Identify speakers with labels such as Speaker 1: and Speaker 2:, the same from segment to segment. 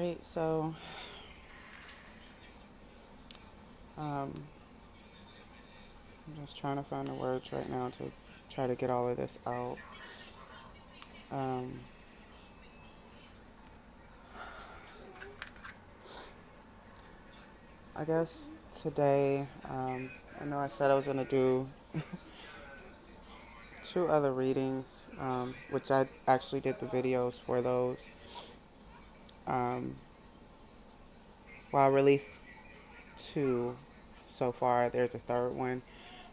Speaker 1: Alright, so um, I'm just trying to find the words right now to try to get all of this out. Um, I guess today, I know I said I was going to do two other readings, which I actually did the videos for those. Um, well, I released two so far. There's a third one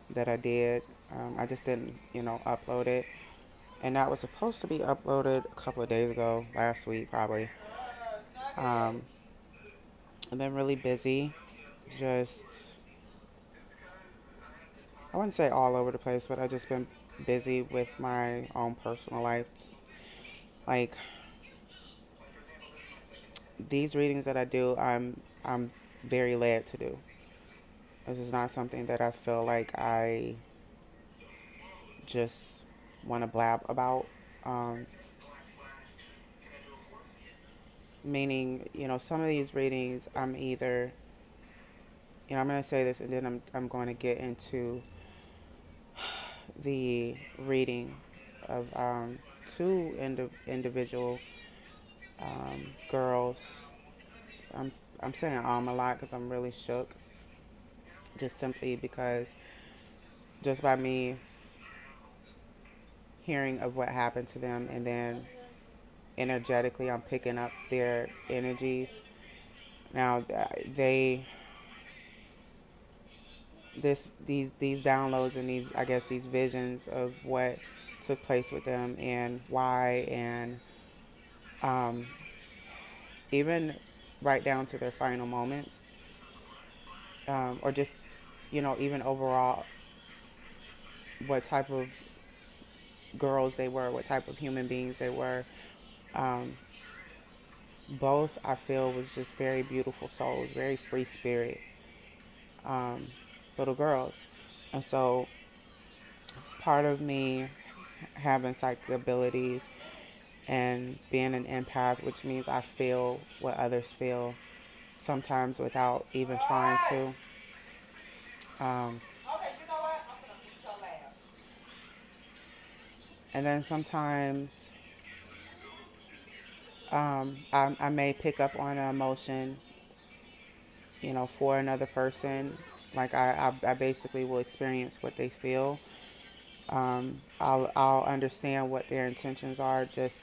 Speaker 1: that I did. I just didn't, upload it. And that was supposed to be uploaded a couple of days ago, last week probably. Um, I've been really busy. Just, I wouldn't say all over the place, but I've just been busy with my own personal life. Like, these readings that I do, I'm very led to do. This is not something that I feel like I just want to blab about. Um, Meaning, some of these readings, I'm either, I'm going to say this and then I'm going to get into the reading of two individual girls. I'm, I'm saying a lot because I'm really shook, just simply because just by me hearing of what happened to them, and then energetically I'm picking up their energies. Now they these downloads and these, I guess, these visions of what took place with them and why, and um, even right down to their final moments, or just even overall what type of girls they were, what type of human beings they were. Um, Both I feel was just very beautiful souls, very free spirit um, little girls. And so part of me having psychic abilities and being an empath, which means I feel what others feel, sometimes without even trying to. Um, and then sometimes I may pick up on an emotion, for another person. Like I basically will experience what they feel. I'll understand what their intentions are, just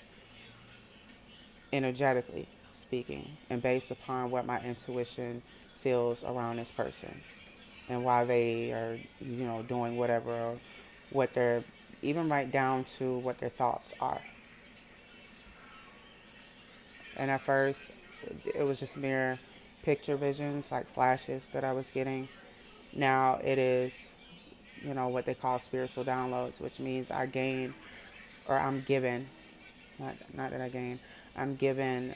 Speaker 1: energetically speaking, and based upon what my intuition feels around this person and why they are, doing whatever, or what they're, even right down to what their thoughts are. And at first, it was just mere picture visions, like flashes that I was getting. Now it is, what they call spiritual downloads, which means I gain, or I'm given, not that I gain, I'm given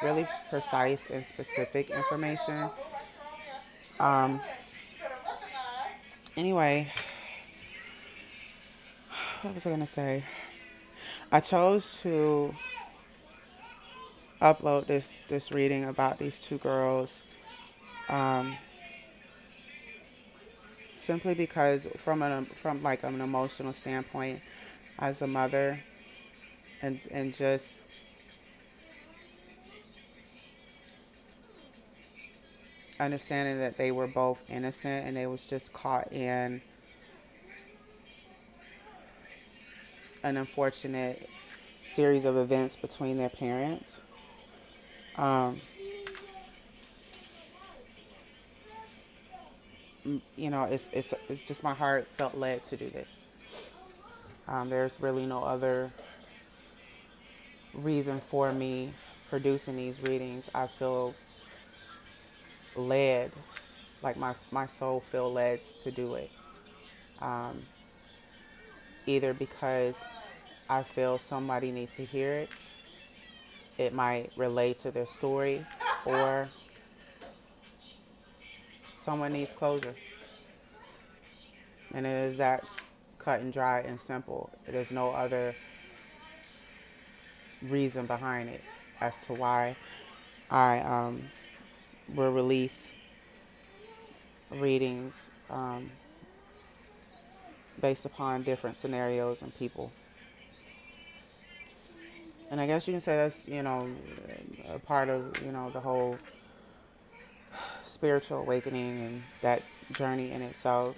Speaker 1: really precise and specific information. Um, anyway, what was I going to say? I chose to upload this reading about these two girls, um, simply because from like an emotional standpoint, as a mother, and just understanding that they were both innocent and they was just caught in an unfortunate series of events between their parents. Um, it's just my heart felt led to do this. There's really no other reason for me producing these readings. I feel led, like my soul feel led to do it. Um, Either because I feel somebody needs to hear it, it might relate to their story, or someone needs closure. And it is that cut and dry and simple. There's no other reason behind it. as to why I will release readings based upon different scenarios and people. And I guess you can say that's, a part of, the whole spiritual awakening and that journey in itself.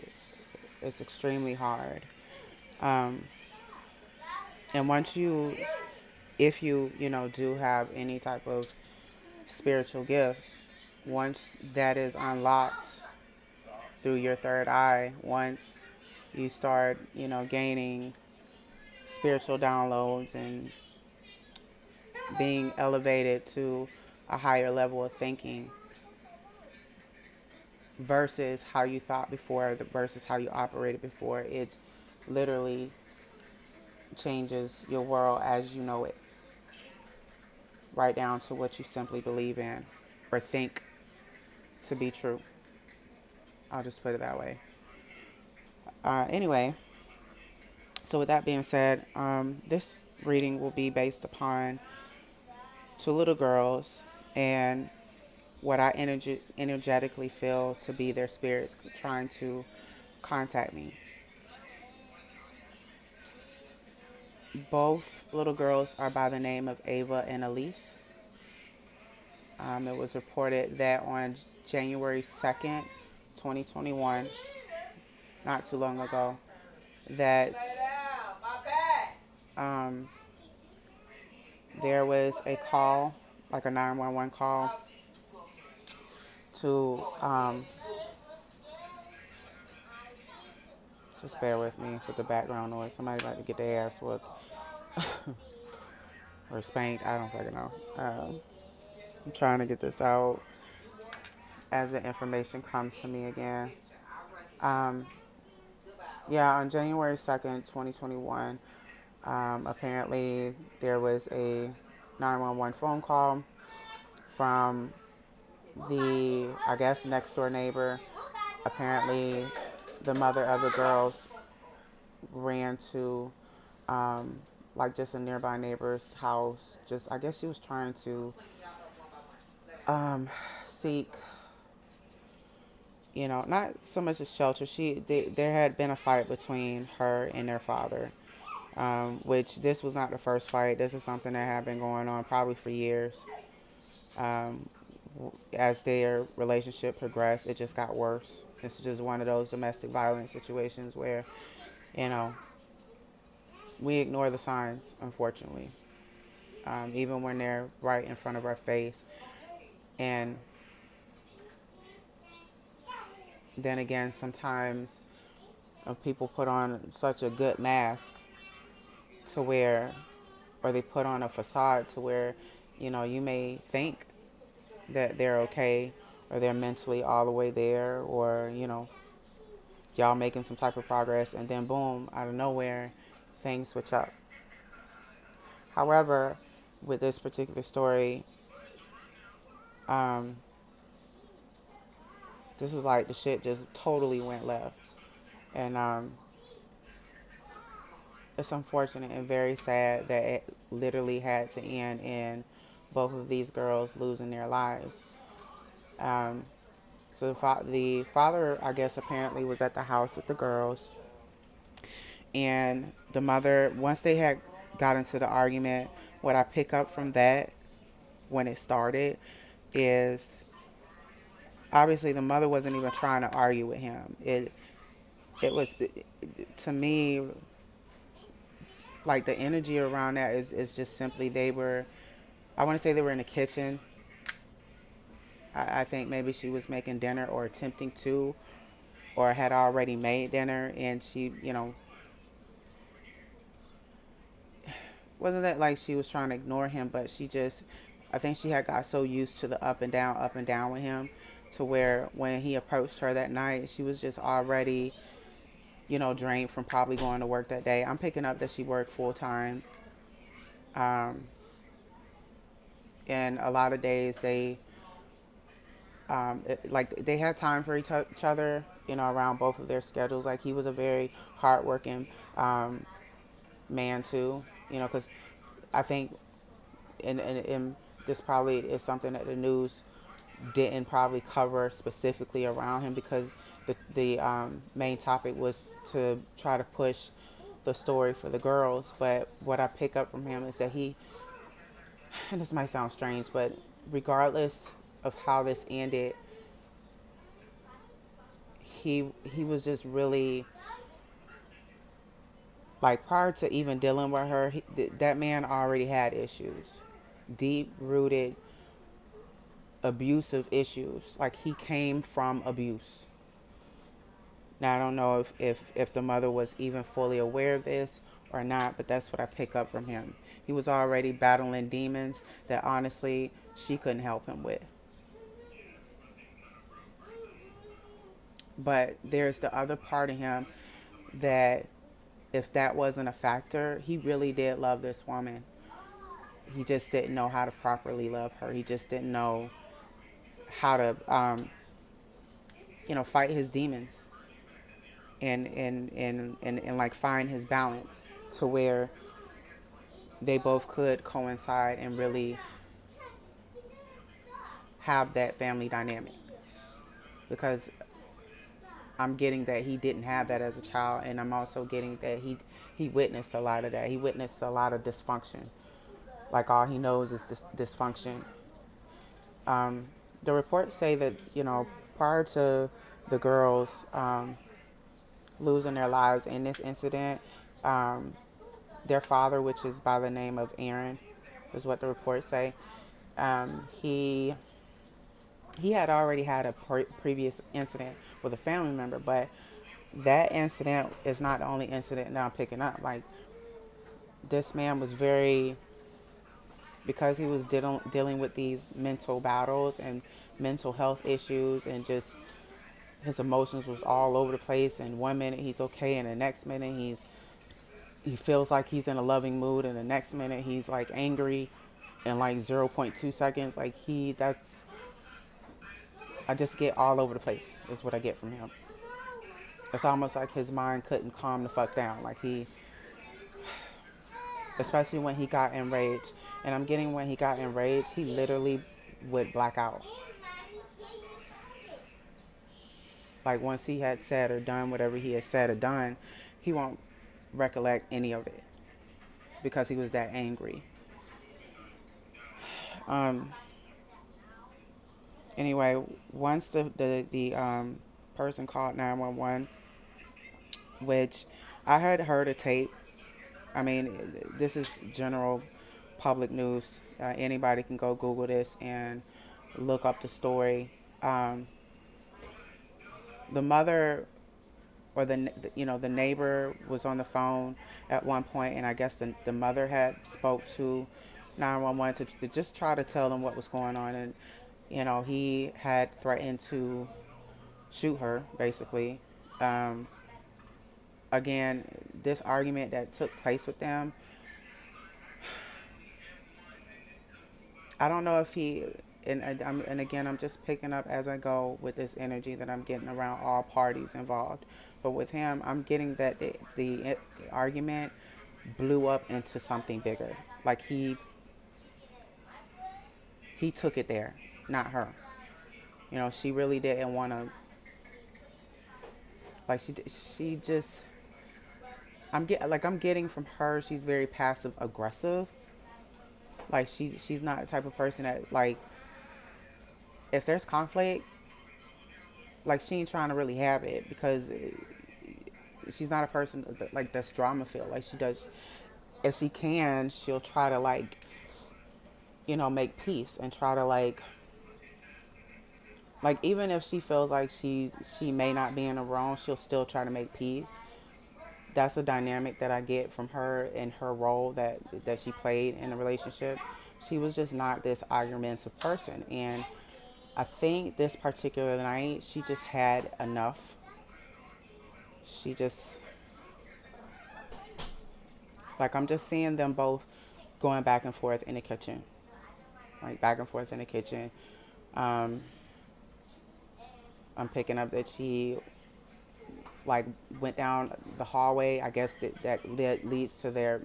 Speaker 1: It's extremely hard. Um, and once you, if you, do have any type of spiritual gifts, once that is unlocked through your third eye, once you start, gaining spiritual downloads and being elevated to a higher level of thinking versus how you thought before, versus how you operated before, it literally changes your world as you know it, right down to what you simply believe in or think to be true. I'll just put it that way. Anyway, so with that being said, this reading will be based upon two little girls and what I energetically feel to be their spirits trying to contact me. Both little girls are by the name of Ava and Alyes. It was reported that on January 2nd, 2021, not too long ago, that um, there was a call, like a 911 call, to, just bear with me with the background noise. Somebody like to get their ass whooped or spanked. I don't fucking know. I'm trying to get this out as the information comes to me again. Um, yeah, on January 2nd, 2021, apparently there was a 911 phone call from the, I guess, next door neighbor. Apparently, the mother of the girls ran to, like, just a nearby neighbor's house. Just, I guess she was trying to seek, not so much as shelter. There had been a fight between her and their father, which this was not the first fight. This is something that had been going on probably for years. Um, as their relationship progressed, it just got worse. It's just one of those domestic violence situations where, you know, we ignore the signs, unfortunately, even when they're right in front of our face. And then again, sometimes people put on such a good mask to where, or they put on a facade to where, you may think that they're okay or they're mentally all the way there, or, y'all making some type of progress, and then boom, out of nowhere, things switch up. However, with this particular story, um, this is like the shit just totally went left. And it's unfortunate and very sad that it literally had to end in both of these girls losing their lives. Um, so the father, I guess, apparently was at the house with the girls. And the mother, once they had got into the argument, what I pick up from that when it started is obviously the mother wasn't even trying to argue with him. It was, to me, like the energy around that is just simply they were, I want to say they were in the kitchen. I think maybe she was making dinner or attempting to, or had already made dinner, and she, wasn't that like she was trying to ignore him, but she just, I think she had got so used to the up and down with him, to where when he approached her that night, she was just already, drained from probably going to work that day. I'm picking up that she worked full time. Um, and a lot of days like they had time for each other, around both of their schedules. Like he was a very hardworking man too, because I think in this probably is something that the news didn't probably cover specifically around him, because the main topic was to try to push the story for the girls. But what I pick up from him is that he, and this might sound strange, but regardless of how this ended, he was just really, like, prior to even dealing with her, that man already had issues, deep rooted abusive issues. Like, he came from abuse. Now, I don't know if the mother was even fully aware of this or not, but that's what I pick up from him. He was already battling demons that honestly she couldn't help him with. But there's the other part of him that, if that wasn't a factor, he really did love this woman. He just didn't know how to properly love her. He just didn't know how to, fight his demons and like find his balance to where they both could coincide and really have that family dynamic. Because I'm getting that he didn't have that as a child, and I'm also getting that he witnessed a lot of that. He witnessed a lot of dysfunction. Like, all he knows is dysfunction. The reports say that, prior to the girls losing their lives in this incident, um, their father, which is by the name of Aaron, is what the reports say. He had already had a previous incident with a family member, but that incident is not the only incident that I'm picking up. Like, this man was very, because he was dealing with these mental battles and mental health issues, and just his emotions was all over the place. And one minute he's okay, and the next minute he feels like he's in a loving mood, and the next minute he's like angry in like zero point 0.2 seconds. Like, I just get all over the place is what I get from him. It's almost like his mind couldn't calm the fuck down. Like, especially when he got enraged. And I'm getting, when he got enraged, he literally would black out. Like, once he had said or done whatever he had said or done, he won't recollect any of it because he was that angry. Anyway, once the person called 911, which I had heard a tape. I mean, this is general public news. Anybody can go Google this and look up the story. The mother, or the neighbor was on the phone at one point, and I guess the mother had spoke to 911 to just try to tell them what was going on. And he had threatened to shoot her, basically. um, Again, this argument that took place with them, I don't know if he, and again, I'm just picking up as I go with this energy that I'm getting around all parties involved. But with him, I'm getting that the argument blew up into something bigger. Like, he took it there, not her. She really didn't want to. Like, she just. I'm getting from her, she's very passive aggressive. Like, she's not the type of person that, like, if there's conflict, like, she ain't trying to really have it, because she's not a person like that's drama filled. Like, she does, if she can, she'll try to, like, make peace and try to, like even if she feels like she may not be in the wrong, she'll still try to make peace. That's a dynamic that I get from her and her role that she played in the relationship. She was just not this argumentative person, and I think this particular night she just had enough. She just, like, I'm just seeing them both going back and forth in the kitchen, like back and forth in the kitchen. Um, I'm picking up that she, like, went down the hallway. I guess that leads to their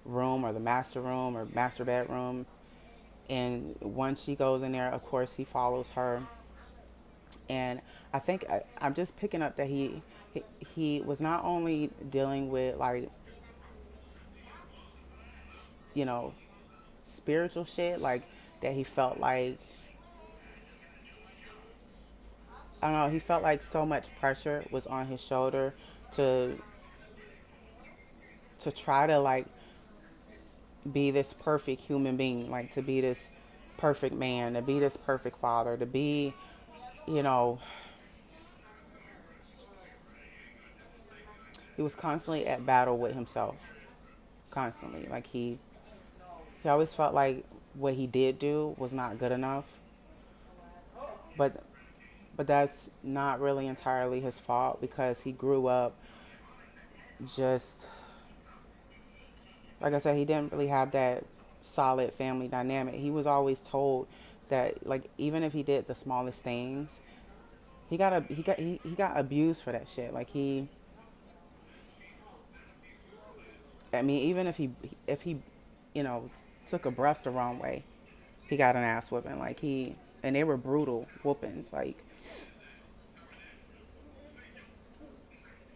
Speaker 1: room, or the master room or master bedroom. And once she goes in there, of course, he follows her. And I think I'm just picking up that he was not only dealing with like, you know, spiritual shit, like that he felt like, I don't know, he felt like so much pressure was on his shoulder to try to like be this perfect human being, like to be this perfect man, to be this perfect father, to be, you know, he was constantly at battle with himself, constantly. Like he always felt like what he did do was not good enough, but that's not really entirely his fault because he grew up just, like I said, he didn't really have that solid family dynamic. He was always told that like even if he did the smallest things, he got abused for that shit. Like I mean, even if he, you know, took a breath the wrong way, he got an ass whooping. Like and they were brutal whoopings. Like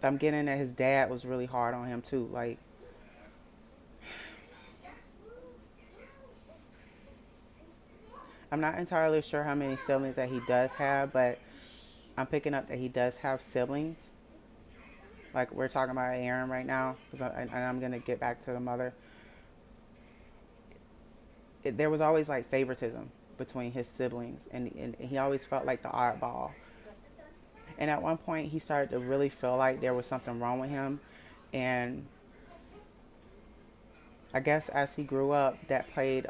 Speaker 1: I'm getting that his dad was really hard on him too. Like I'm not entirely sure how many siblings that he does have, but I'm picking up that he does have siblings. Like we're talking about Aaron right now, and I'm gonna get back to the mother. There was always like favoritism between his siblings, and he always felt like the oddball. And at one point, he started to really feel like there was something wrong with him, and I guess as he grew up, that played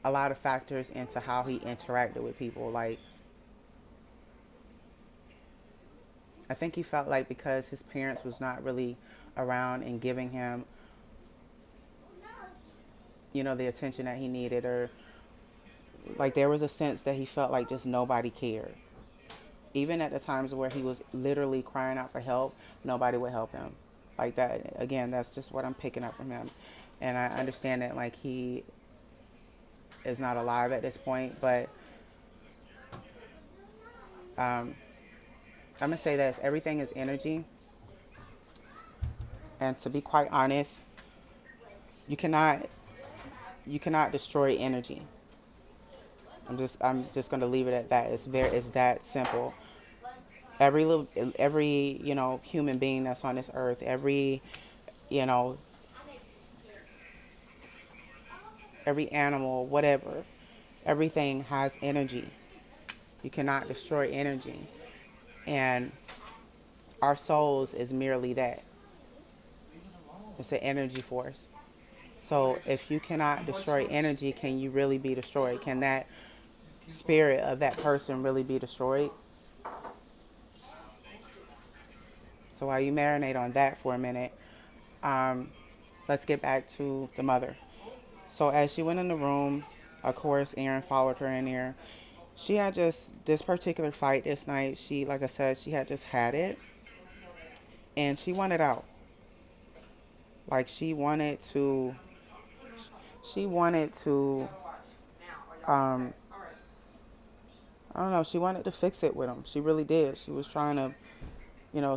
Speaker 1: a lot of factors into how he interacted with people. Like I think he felt like because his parents was not really around and giving him, you know, the attention that he needed, or like there was a sense that he felt like just nobody cared. Even at the times where he was literally crying out for help, nobody would help him. Like that, again, that's just what I'm picking up from him. And I understand that like he is not alive at this point, but um, I'm gonna say this: everything is energy, and to be quite honest, you cannot destroy energy. I'm just gonna leave it at that. It's that simple. Every human being that's on this earth, every you know every animal, whatever, everything has energy. You cannot destroy energy, and our souls is merely that. It's an energy force. So if you cannot destroy energy, can you really be destroyed? Can that spirit of that person really be destroyed? So while you marinate on that for a minute, um, let's get back to the mother. So as she went in the room, of course, Aaron followed her in there. She had just this particular fight this night. She, like I said, she had just had it, and she wanted out. Like she wanted to, um, I don't know, she wanted to fix it with him. She really did. She was trying to,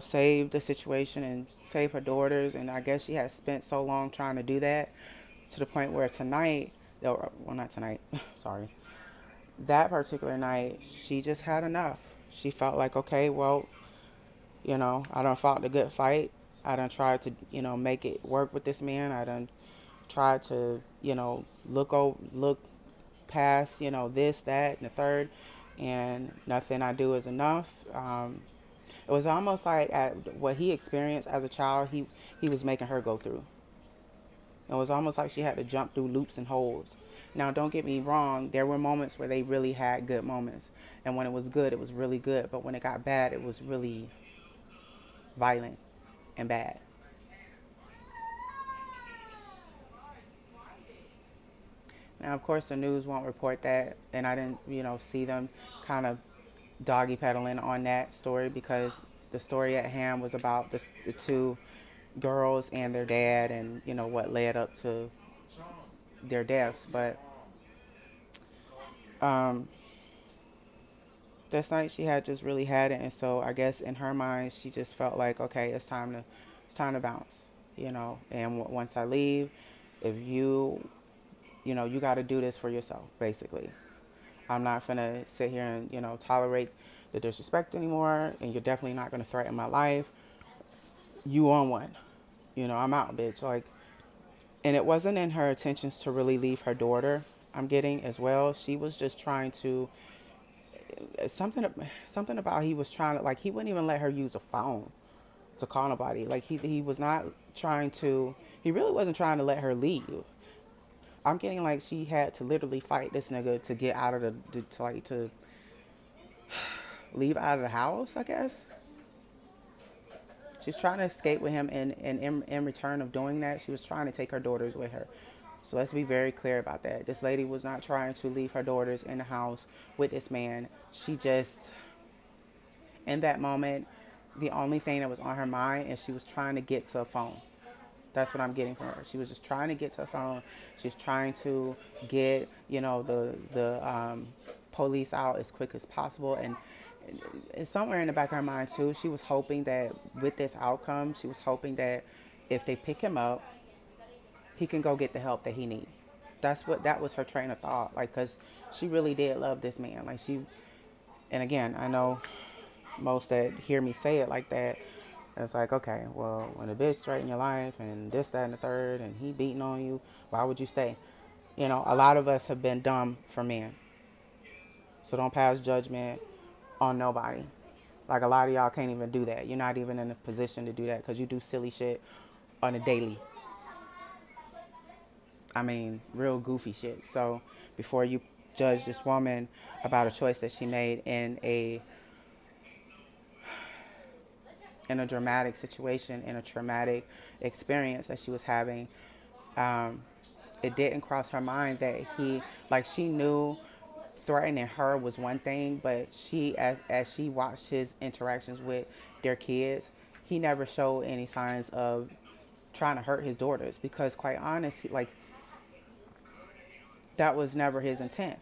Speaker 1: save the situation and save her daughters. And I guess she had spent so long trying to do that to the point where tonight, well, not tonight, sorry, that particular night, she just had enough. She felt like, okay, well, I done fought the good fight. I done tried to, make it work with this man. I done tried to, look past, this, that, and the third, and nothing I do is enough. It was almost like at what he experienced as a child, he was making her go through. It was almost like she had to jump through loops and holes. Now, don't get me wrong, there were moments where they really had good moments. And when it was good, it was really good. But when it got bad, it was really violent and bad. Now, of course, the news won't report that. And I didn't, see them kind of doggy pedaling on that story because the story at hand was about the two girls and their dad and, what led up to their deaths. But Um, this night she had just really had it, and so I guess in her mind she just felt like, okay, it's time to bounce, And once I leave, if you got to do this for yourself, basically. I'm not gonna sit here and tolerate the disrespect anymore, and you're definitely not gonna threaten my life. You on one, I'm out, bitch. Like, and it wasn't in her intentions to really leave her daughter. I'm getting as well. She was just trying to something something about he was trying to, like, he wouldn't even let her use a phone to call nobody. Like, he was not trying to. He really wasn't trying to let her leave. I'm getting like she had to literally fight this nigga to get out of to leave out of the house, I guess. She's trying to escape with him, and in return of doing that, she was trying to take her daughters with her. So let's be very clear about that. This lady was not trying to leave her daughters in the house with this man. She just, in that moment, the only thing that was on her mind is she was trying to get to a phone. That's what I'm getting from her. She was just trying to get to a phone. She's trying to get, the police out as quick as possible. And somewhere in the back of her mind too, she was hoping that with this outcome, she was hoping that if they pick him up, he can go get the help that he needs. That was her train of thought. Like, cause she really did love this man. Like, and again, I know most that hear me say it like that, it's like, okay, well, when a bitch threatened your life and this, that, and the third, and he beating on you, why would you stay? A lot of us have been dumb for men. So don't pass judgment on nobody. Like, a lot of y'all can't even do that. You're not even in a position to do that because you do silly shit on a daily. I mean, real goofy shit. So before you judge this woman about a choice that she made in a dramatic situation, in a traumatic experience that she was having, um, it didn't cross her mind that she knew threatening her was one thing, but as she watched his interactions with their kids, he never showed any signs of trying to hurt his daughters, because quite honest, like, that was never his intent.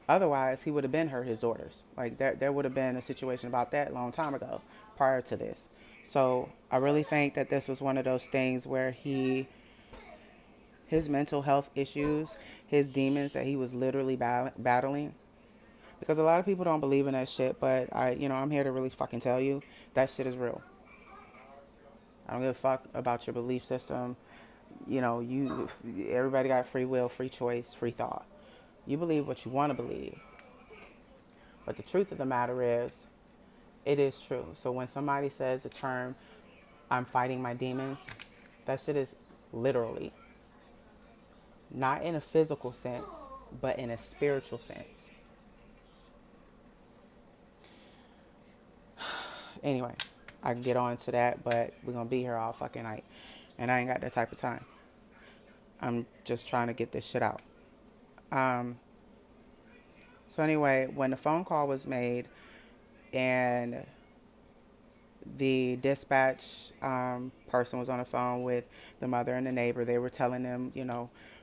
Speaker 1: Otherwise, he would have been hurt his daughters. Like, there would have been a situation about that a long time ago, prior to this. So I really think that this was one of those things where his mental health issues, his demons that he was literally battling. Because a lot of people don't believe in that shit, but I'm here to really fucking tell you that shit is real. I don't give a fuck about your belief system. Everybody got free will, free choice, free thought. You believe what you want to believe. But the truth of the matter is, it is true. So when somebody says the term, I'm fighting my demons, that shit is literally, not in a physical sense, but in a spiritual sense. Anyway, I can get on to that, but we're going to be here all fucking night. And I ain't got that type of time. I'm just trying to get this shit out. So anyway, when the phone call was made and the dispatch person was on the phone with the mother and the neighbor, they were telling them,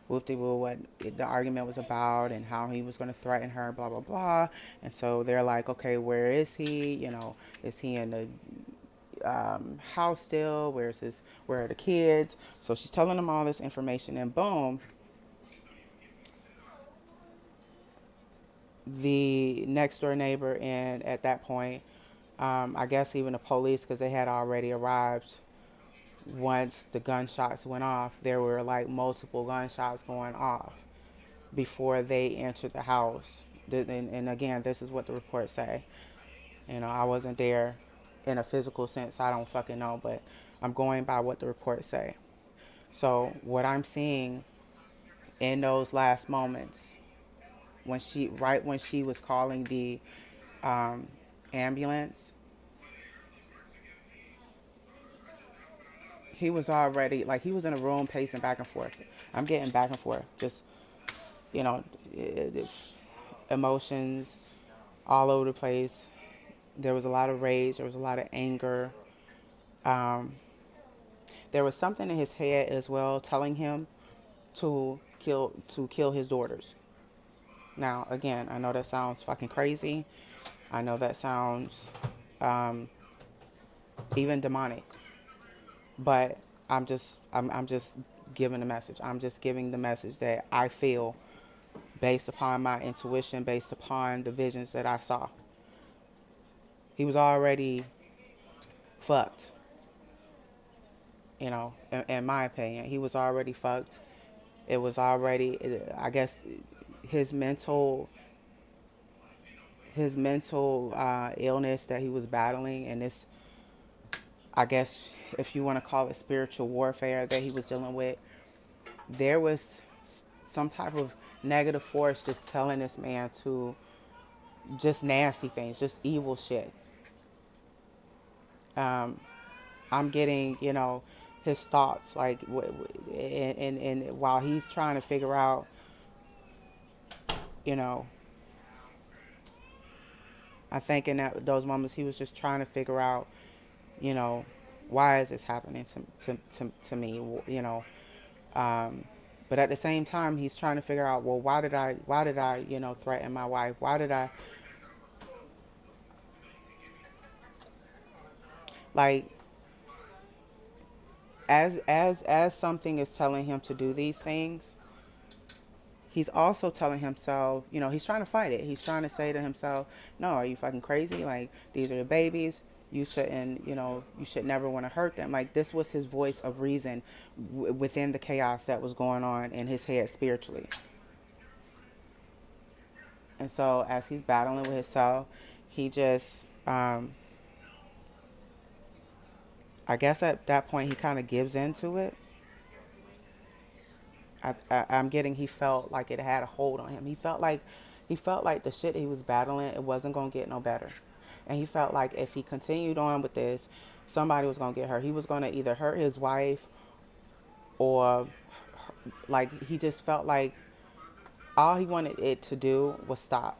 Speaker 1: whoop-de-woo, what the argument was about and how he was going to threaten her, blah, blah, blah. And so they're like, okay, where is he? Is he in the house still? Where are the kids? So she's telling them all this information, and boom, the next door neighbor, and at that point, I guess even the police, because they had already arrived. Once the gunshots went off, there were like multiple gunshots going off before they entered the house. And again, this is what the reports say. I wasn't there in a physical sense. I don't fucking know, but I'm going by what the reports say. So what I'm seeing in those last moments, when she was calling the ambulance, he was already, like, he was in a room pacing back and forth. I'm getting back and forth, just you know, emotions all over the place. There was a lot of rage. There was a lot of anger. Um, there was something in his head as well, telling him to kill his daughters. Now, again, I know that sounds fucking crazy. I know that sounds um, even demonic, but I'm just giving the message. I'm just giving the message that I feel based upon my intuition, based upon the visions that I saw. He was already fucked, in my opinion. He was already fucked. It was already, I guess, his mental illness that he was battling, and this, I guess, if you want to call it spiritual warfare that he was dealing with, there was some type of negative force just telling this man to just nasty things, just evil shit. Um, I'm getting, his thoughts, like, and while he's trying to figure out, you know, I think in those moments he was just trying to figure out, you know, why is this happening to me, um, but at the same time he's trying to figure out, well, why did I threaten my wife? Why did I, like, as something is telling him to do these things, he's also telling himself, he's trying to fight it. He's trying to say to himself, no, are you fucking crazy? Like, these are your babies. You shouldn't, you should never want to hurt them. Like, this was his voice of reason within the chaos that was going on in his head spiritually. And so as he's battling with himself, he just, I guess at that point he kind of gives into it. I'm getting, he felt like it had a hold on him. He felt like the shit he was battling, it wasn't gonna get no better, and he felt like if he continued on with this, somebody was gonna get hurt. He was gonna either hurt his wife, or, like, he just felt like all he wanted it to do was stop.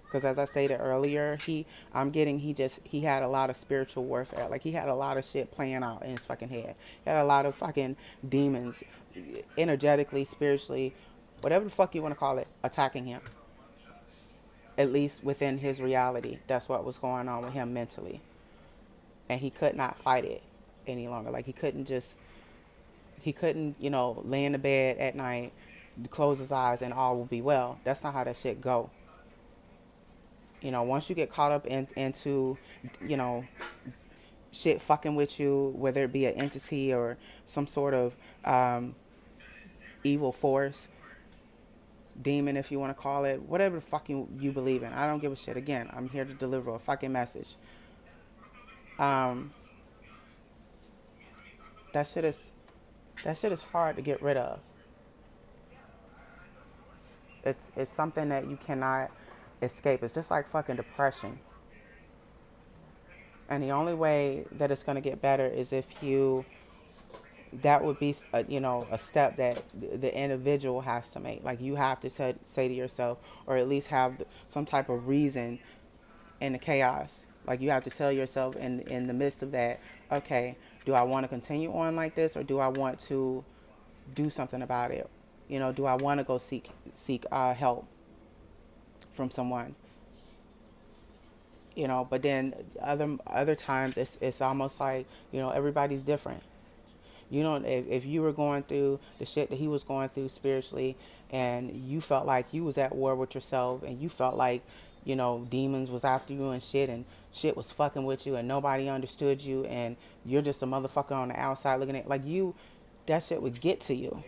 Speaker 1: Because as I stated earlier, he had a lot of spiritual warfare. Like, he had a lot of shit playing out in his fucking head. He had a lot of fucking demons, energetically, spiritually, whatever the fuck you want to call it, attacking him. At least within his reality, that's what was going on with him mentally. And he could not fight it any longer. Like, he couldn't, lay in the bed at night, close his eyes, and all will be well. That's not how that shit go. Once you get caught up into, you know, shit fucking with you, whether it be an entity or some sort of evil force, demon, if you want to call it, whatever the fuck you believe in. I don't give a shit. Again, I'm here to deliver a fucking message. Um, that shit is hard to get rid of. It's something that you cannot escape. It's just like fucking depression. And the only way that it's going to get better is if that would be a step that the individual has to make. Like, you have to say to yourself, or at least have some type of reason in the chaos. Like, you have to tell yourself in the midst of that, okay, do I want to continue on like this, or do I want to do something about it? Do I want to go seek help from someone? But then other times it's almost like, everybody's different. If you were going through the shit that he was going through spiritually, and you felt like you was at war with yourself, and you felt like, demons was after you and shit was fucking with you, and nobody understood you, and you're just a motherfucker on the outside looking at, like, that shit would get to you.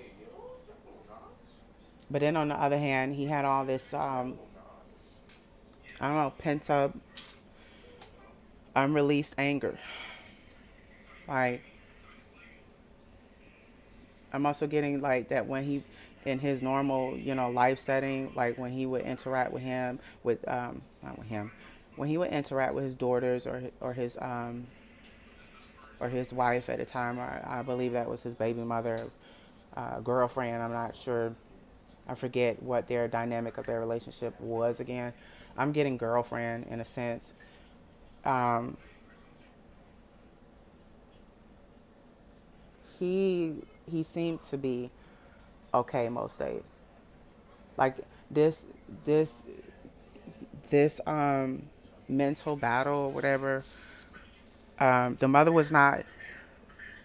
Speaker 1: But then on the other hand, he had all this, I don't know, pent up, unreleased anger. Like, I'm also getting, like, that when he, in his normal, life setting, like when he would interact with him, not with him, when he would interact with his daughters, or his wife at the time, or I believe that was his baby mother, girlfriend. I'm not sure. I forget what their dynamic of their relationship was again. I'm getting girlfriend in a sense. Um, he seemed to be okay most days. Like, this this this mental battle or whatever, the mother was not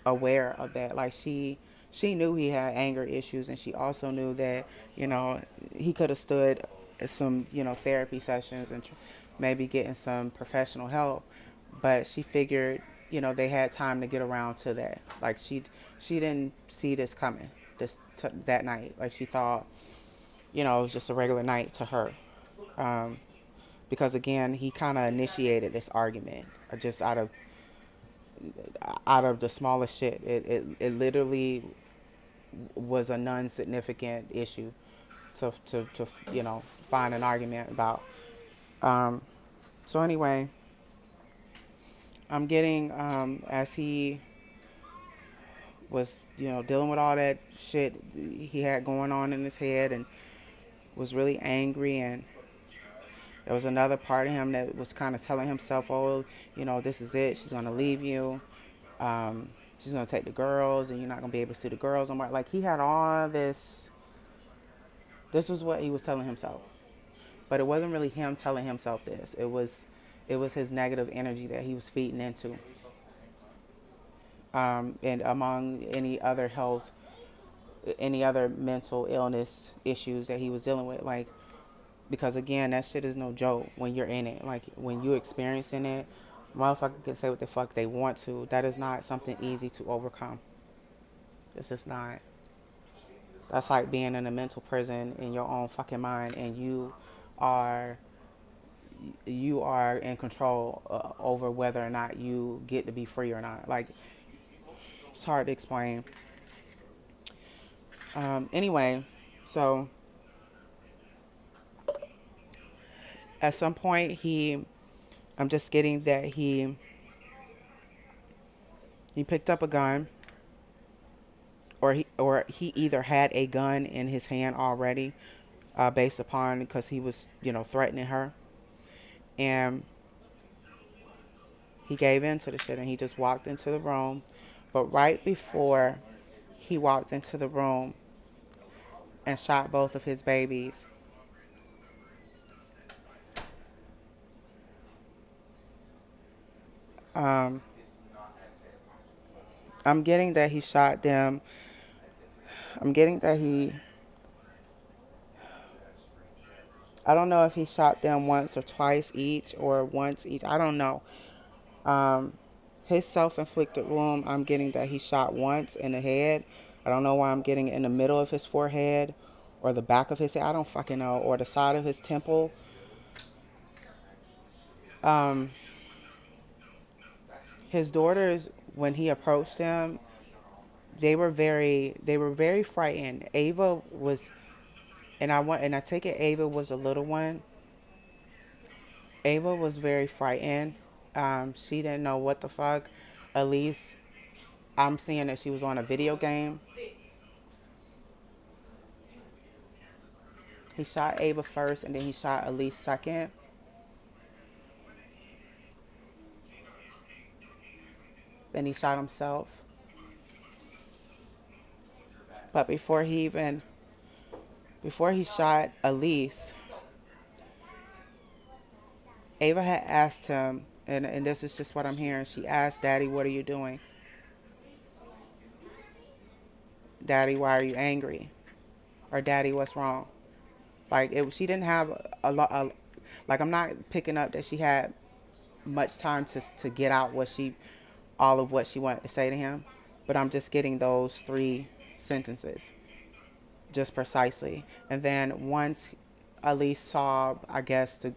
Speaker 1: aware of that. Like she knew he had anger issues, and she also knew that, you know, he could have stood some, you know, therapy sessions and maybe getting some professional help. But she figured, you know, they had time to get around to that. Like she didn't see this coming that night. Like she thought, you know, it was just a regular night to her. Um, because again, he kind of initiated this argument, just out of the smallest shit. It literally was a non-significant issue to you know, find an argument about. Um, so anyway, I'm getting, as he was, you know, dealing with all that shit he had going on in his head and was really angry, and there was another part of him that was kind of telling himself, oh, you know, this is it, she's going to leave you, um, she's going to take the girls and you're not going to be able to see the girls no more. Like he had all this was what he was telling himself. But it wasn't really him telling himself this. It was his negative energy that he was feeding into. And among any other mental illness issues that he was dealing with, like, because again, that shit is no joke when you're in it. Like when you're experiencing it, motherfucker can say what the fuck they want to. That is not something easy to overcome. It's just not. That's like being in a mental prison in your own fucking mind, and are you are in control over whether or not you get to be free or not. Like, it's hard to explain. Anyway, so at some point I'm just getting that he picked up a gun, or he either had a gun in his hand already, based upon because he was, you know, threatening her, and he gave in to the shit and he just walked into the room. But right before he walked into the room and shot both of his babies, um, I'm getting that he shot them. I'm getting that I don't know if he shot them once or twice each or once each. I don't know. Um, his self-inflicted wound, I'm getting that he shot once in the head. I don't know why I'm getting it in the middle of his forehead or the back of his head. I don't fucking know. Or the side of his temple. Um, his daughters, when he approached them, they were very frightened. Ava was, and I take it Ava was a little one. Ava was very frightened. She didn't know what the fuck. At least I'm seeing that she was on a video game. He shot Ava first, and then he shot Alyese second. Then he shot himself. But before he shot Alyese, Ava had asked him, and this is just what I'm hearing. She asked, "Daddy, what are you doing? Daddy, why are you angry? Or Daddy, what's wrong?" Like she didn't have a lot. Like I'm not picking up that she had much time to get out all of what she wanted to say to him, but I'm just getting those three sentences just precisely. And then once Alyese saw, I guess, the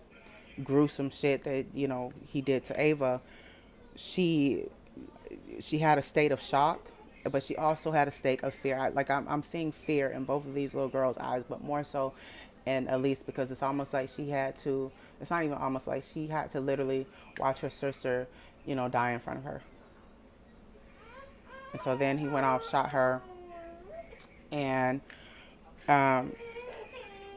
Speaker 1: gruesome shit that, you know, he did to Ava, she she had a state of shock, but she also had a state of fear. I'm seeing fear in both of these little girls' eyes, but more so in Alyese, because it's almost like she had to. It's not even almost like she had to literally watch her sister, you know, die in front of her. And so then he went off, shot her, and